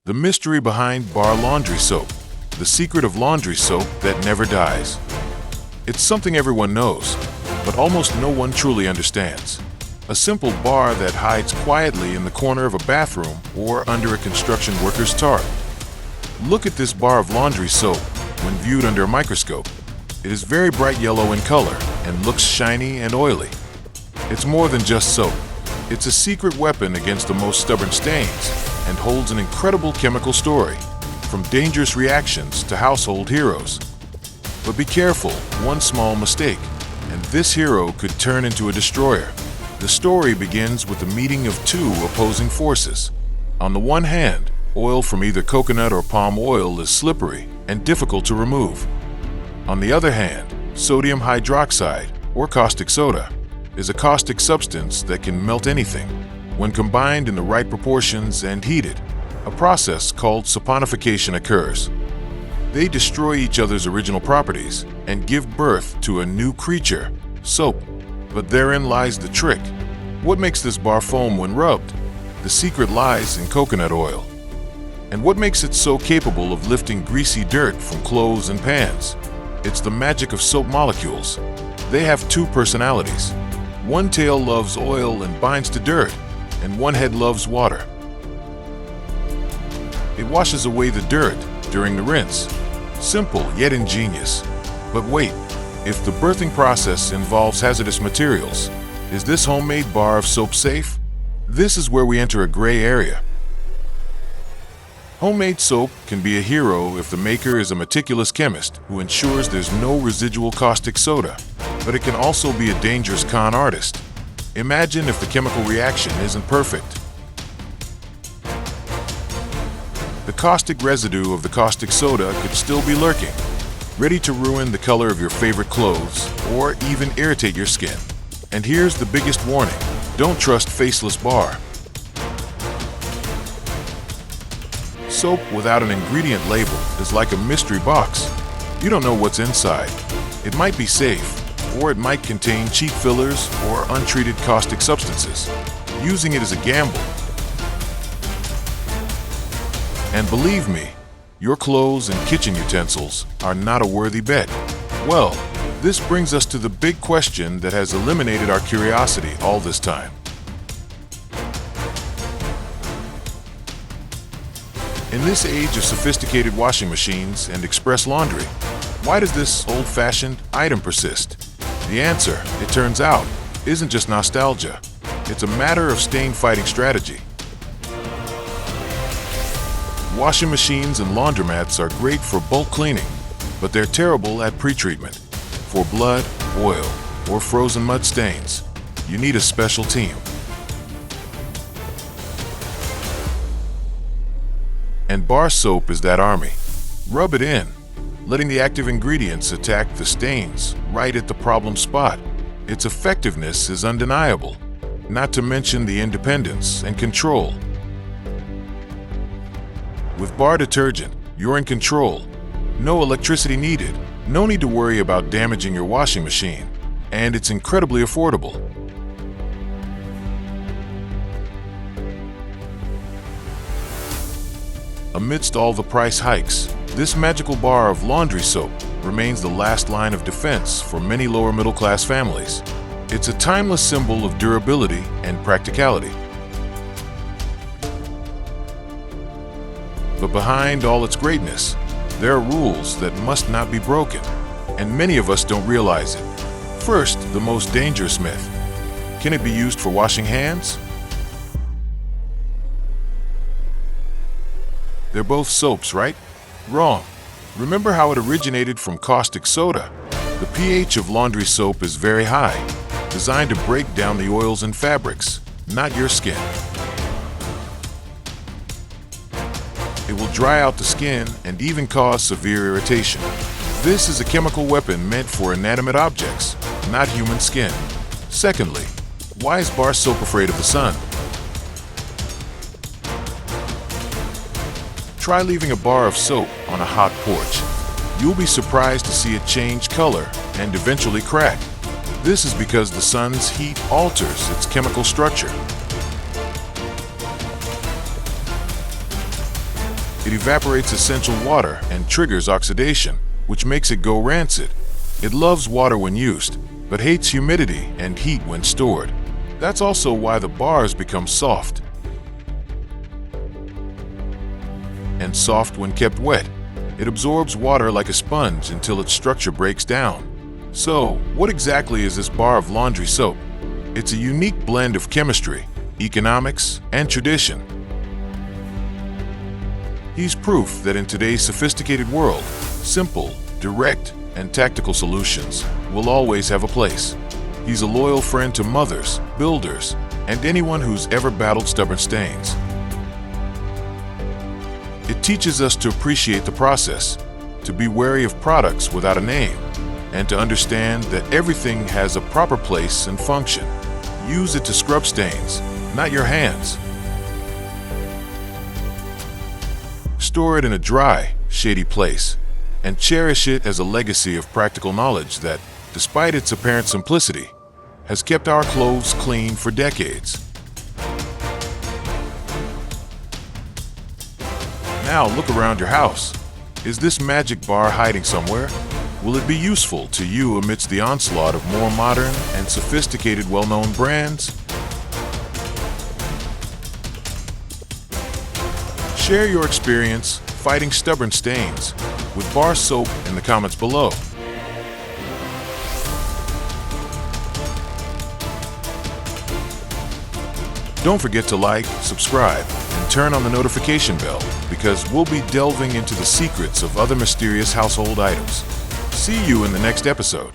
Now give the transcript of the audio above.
The mystery behind bar laundry soap. The secret of laundry soap that never dies. It's something everyone knows, but almost no one truly understands. A simple bar that hides quietly in the corner of a bathroom or under a construction worker's tarp. Look at this bar of laundry soap when viewed under a microscope. It is very bright yellow in color and looks shiny and oily. It's more than just soap. It's a secret weapon against the most stubborn stains and holds an incredible chemical story, from dangerous reactions to household heroes. But be careful, one small mistake, and this hero could turn into a destroyer. The story begins with the meeting of two opposing forces. On the one hand, oil from either coconut or palm oil is slippery and difficult to remove. On the other hand, sodium hydroxide, or caustic soda, is a caustic substance that can melt anything when combined in the right proportions and heated. A process called saponification occurs. They destroy each other's original properties and give birth to a new creature, soap. But therein lies the trick. What makes this bar foam when rubbed? The secret lies in coconut oil. And what makes it so capable of lifting greasy dirt from clothes and pans? It's the magic of soap molecules. They have two personalities. One tail loves oil and binds to dirt, and one head loves water. It washes away the dirt during the rinse. Simple yet ingenious. But wait, if the birthing process involves hazardous materials, is this homemade bar of soap safe? This is where we enter a gray area. Homemade soap can be a hero if the maker is a meticulous chemist who ensures there's no residual caustic soda, but it can also be a dangerous con artist. Imagine if the chemical reaction isn't perfect. The caustic residue of the caustic soda could still be lurking, ready to ruin the color of your favorite clothes or even irritate your skin. And here's the biggest warning: don't trust faceless bar. Soap without an ingredient label is like a mystery box. You don't know what's inside. It might be safe, or it might contain cheap fillers or untreated caustic substances. Using it is a gamble. And believe me, your clothes and kitchen utensils are not a worthy bet. Well, this brings us to the big question that has eliminated our curiosity all this time. In this age of sophisticated washing machines and express laundry, why does this old-fashioned item persist? The answer, it turns out, isn't just nostalgia. It's a matter of stain-fighting strategy. Washing machines and laundromats are great for bulk cleaning, but they're terrible at pretreatment. For blood, oil, or frozen mud stains, you need a special team. And bar soap is that army. Rub it in, letting the active ingredients attack the stains right at the problem spot. Its effectiveness is undeniable, not to mention the independence and control. With bar detergent, you're in control. No electricity needed, no need to worry about damaging your washing machine, and it's incredibly affordable. Amidst all the price hikes, this magical bar of laundry soap remains the last line of defense for many lower middle-class families. It's a timeless symbol of durability and practicality. But behind all its greatness, there are rules that must not be broken, and many of us don't realize it. First, the most dangerous myth. Can it be used for washing hands? They're both soaps, right? Wrong. Remember how it originated from caustic soda? The pH of laundry soap is very high, designed to break down the oils and fabrics, not your skin. It will dry out the skin and even cause severe irritation. This is a chemical weapon meant for inanimate objects, not human skin. Secondly, why is bar soap afraid of the sun? Try leaving a bar of soap on a hot porch. You'll be surprised to see it change color and eventually crack. This is because the sun's heat alters its chemical structure. It evaporates essential water and triggers oxidation, which makes it go rancid. It loves water when used, but hates humidity and heat when stored. That's also why the bars become soft. And soft when kept wet. It absorbs water like a sponge until its structure breaks down. So, what exactly is this bar of laundry soap? It's a unique blend of chemistry, economics, and tradition. He's proof that in today's sophisticated world, simple, direct, and tactical solutions will always have a place. He's a loyal friend to mothers, builders, and anyone who's ever battled stubborn stains. It teaches us to appreciate the process, to be wary of products without a name, and to understand that everything has a proper place and function. Use it to scrub stains, not your hands. Store it in a dry, shady place, and cherish it as a legacy of practical knowledge that, despite its apparent simplicity, has kept our clothes clean for decades. Now look around your house. Is this magic bar hiding somewhere? Will it be useful to you amidst the onslaught of more modern and sophisticated well-known brands? Share your experience fighting stubborn stains with bar soap in the comments below. Don't forget to like, subscribe, and turn on the notification bell because we'll be delving into the secrets of other mysterious household items. See you in the next episode.